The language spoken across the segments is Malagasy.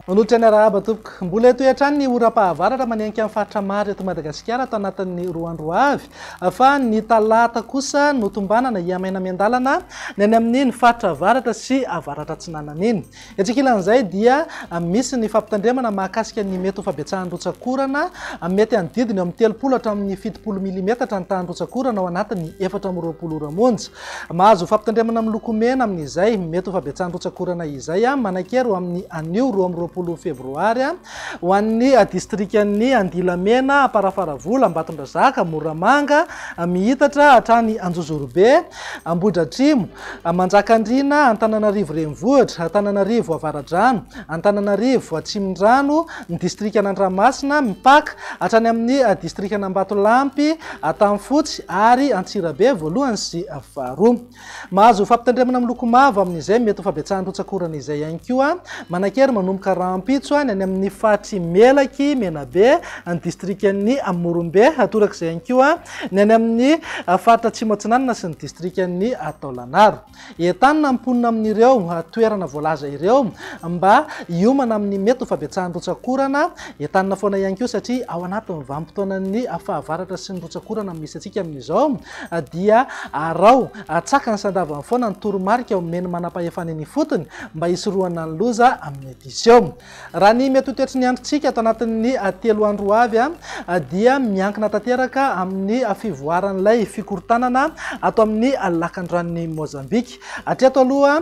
Manolotra ny arahaba tompoko mbola toetrany ny ora-pahavaratra manenika amin'ny faritra maro eto Madagasikara atao anatin'ny roa andro avy fa ny talata kosa no tombanana iamaina miandalana ny any amin'ny faritra avaratra sy avaratra atsinanana iny. Etsikilan'izay dia misy ny fampitandremana mahakasika ny mety ho fabetsahan'ny rotsakorana mety anodidiny amin'ny 30 hatramin'ny 70 milimetatra ny tahan'ny rotsakorana ao anatin'ny 420 ora monja. Mahazo fampitandremana amin'ny loko mena amin'izay mety ho fabetsahan'ny rotsakorana izay manakero amin'ny anio 20 febroary ho an'ny distrikan'ny Andilamena, Amparafaravola, Ambatondrazaka, Moramanga, Mihitatra hatrany Anjozorobe, Ambohidratrimo, Manjakandriana, Antananarivo renivohitra, Antananarivo avaradrano, Antananarivo atsimondrano, ny distrikana Andramasina, Mipaka hatrany amin'ny distrikana Ambatolampy, Tamfotsy ary Antsirabe voalohany sy faharoa. Mahazo fampitandremana amin'ny loko mavo amin'izay mety ho fabetsahan'ny rotsakorana izay ihany koa manakery manomboka rahampitso any amin'ny Fatry Melaky, Menabe, ny distrikan'ny Morombe, atorak'izay ihany koa ny any amin'ny faritra Atsimo Atsinanana sy ny distrikan'ny Taolagnaro. Entanina mponina amin'ireo toerana voalaza ireo mba hiomana amin'ny mety ho fabetsahan'ny rotsakorana. Entanina foana ihany koa satria ao anatin'ny vanim-potoanan'ny fahavaratra sy ny rotsakorana misy atsika amin'izao dia arao tsakany sandavan'ny foana ny toromarika omeny manam-pahefana ny fotony mba hisorohana ny loza amin'ny edisio. Raha ny mety ho toetry ny androntsika atao anatin'ny 3 andro avy dia miankina tanteraka amin'ny fivoaran'ilay fikorontanana atao amin'ny lakan-dranon'ny Mozambika. Hatreto aloha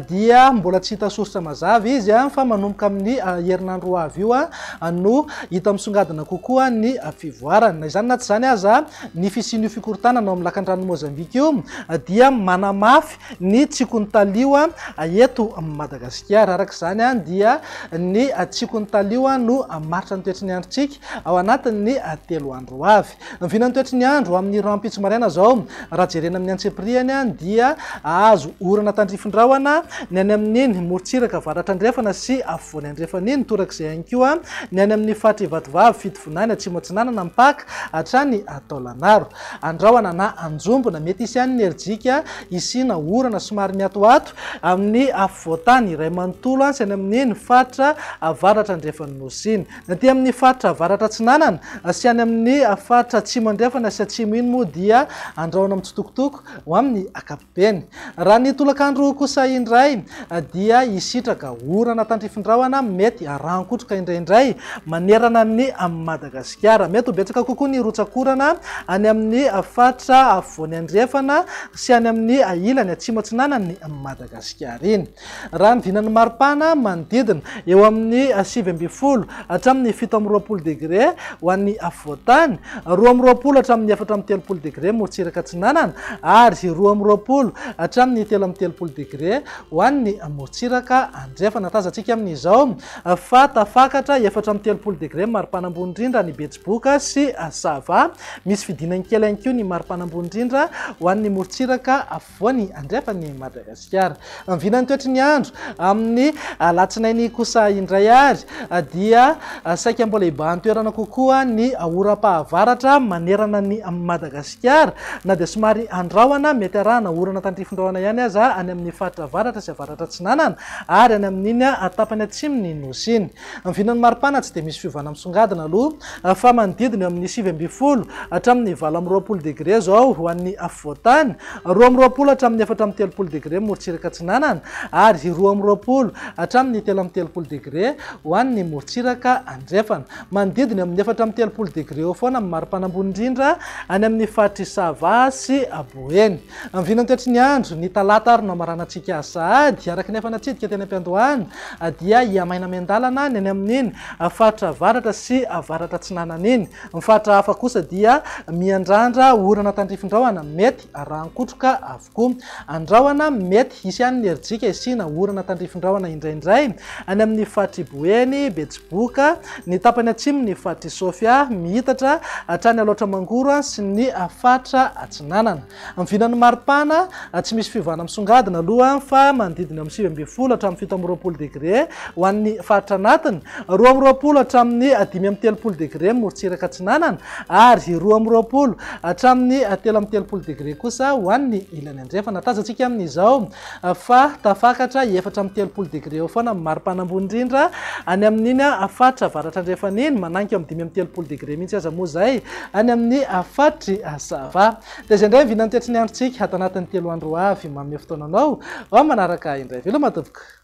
dia mbola tsy hita soritra mazava izy fa manomboka amin'ny herinandro avy io no hita misongadina kokoa ny fivoarana. Na izany na tsy izany aza ny fisian'io fikorontanana ao amin'ny lakan-dranon'ny Mozambika io dia manamafy ny tsikony talio eto Madagasikara. Arak'izany dia ny tsikony talio no maritra ny toetry ny androntsika ao anatin'ny 3 andro avy. Mivinany toetry ny andro amin'ny rampitso maraina zao raha jerena amin'ny antsepriany dia azo orana tandrifondrahona ny any amin'iny morotsiraka avaratra andrefana sy afovoany andrefana iny torak'izay ihany koa ny any amin'ny Fatry Ivatovavy, Fitovonany, Atsimo Atsinanana, Mipaka hatrany Taolagnaro. Andrahona na anjombona mety hisy any enerjika isina orana somary miatoato amin'ny afovoantany iray manontolo sy any amin'iny faritra avaratra andrefan'ny Nosiny. Naty amin'ny faritra avaratra Atsinanana sy any amin'ny faritra Atsimo andrefana sy Atsimo iny moa dia andrahona mitsitokotoko ho amin'ny akapobeny. Raha ny tolakandro kosa indray dia hisitraka orana tandrifondrahona mety rankotroka indraindray manerana ny Madagasikara. Mety ho betsaka kokoa ny rotsakorana any amin'ny faritra afovoany andrefana sy any amin'ny ilany Atsimo Atsinanana ny Madagasikara iny. Raha ny vinan'ny maripana manodidina eo amin'ny 7 hatramin'ny 7 degré ho an'ny afovoantany, 2 hatramin'ny 4 degré morotsiraka Atsinanana ary 2 hatramin'ny 3 degré ho an'ny morotsiraka andrefana. Tazantsika amin'izao fa tafakatra 4 degré maripana ambony indrindra ny Betsiboka sy Sava. Misy fidinany kely ihany koa ny maripana ambony indrindra ho an'ny morotsiraka afovoany andrefan'ny Madagasikara. Mivinany toetry ny andro amin'ny alatsinainy kosa indray ary dia saika mbola hibahan'ny toerana kokoa ny ora-pahavaratra manerana ny Madagasikara na dia somary andrahona mety arahana orana tandrifondrahona ihany aza any amin'ny faritra avaratra sy avaratra Atsinanana ary any amin'iny tapany atsimony Nosiny. Mivinany maripana tsy dia misy fiovana misongadina aloha fa manodidina eo amin'ny 7 hatramin'ny 20 degré zao ho an'ny afovoantany, 20 hatramin'ny 4 degré morotsiraka Atsinanana ary 20 hatramin'ny 3 degré ho an'ny morotsiraka andrefana. Manodidina amin'ny 4 degré eo foana amin'ny maripana ambony indrindra any amin'ny Fatry Sava sy Boeny. Mivinany toetry ny andro ny talata ary no amaranantsika sahady araka ny efa natsidika teny am-piandohany dia iamaina miandalana ny any amin'iny faritra avaratra sy avaratra Atsinanana iny. Ny faritra hafa kosa dia miandrandra orana tandrifondrahona mety rankotroka avokoa. Andrahona mety hisy any enerjika isina orana tandrifondrahona indraindray any amin'ny Fatry Boeny, Betsiboka, ny tapany atsimo ny Fatry Sofia, Mihitatra hatrany Aloatra Mangoro sy ny faritra Atsinanana. Mivinany maripana tsy misy fiovana misongadina aloha fa manodidina amin'ny 7 hatramin'ny 17 degré ho an'ny faritra anatiny, 20 hatramin'ny 5 degré morotsiraka Atsinanana ary 20 hatramin'ny 13 degré kosa ho an'ny ilany andrefana. Tazantsika amin'izao fa tafakatra 4 degré eo foana amin'ny maripana ambony indrindra any amin'iny afatra varatra andrefaniny mananky amin'ny 5 degré mihitsy aza moa zay any amin'ny afatry azava dia zay indray vinany toetry ny androntsika ato anatin'ny 3 andro avy manome fotoananao ao manaraka indray velo matovoka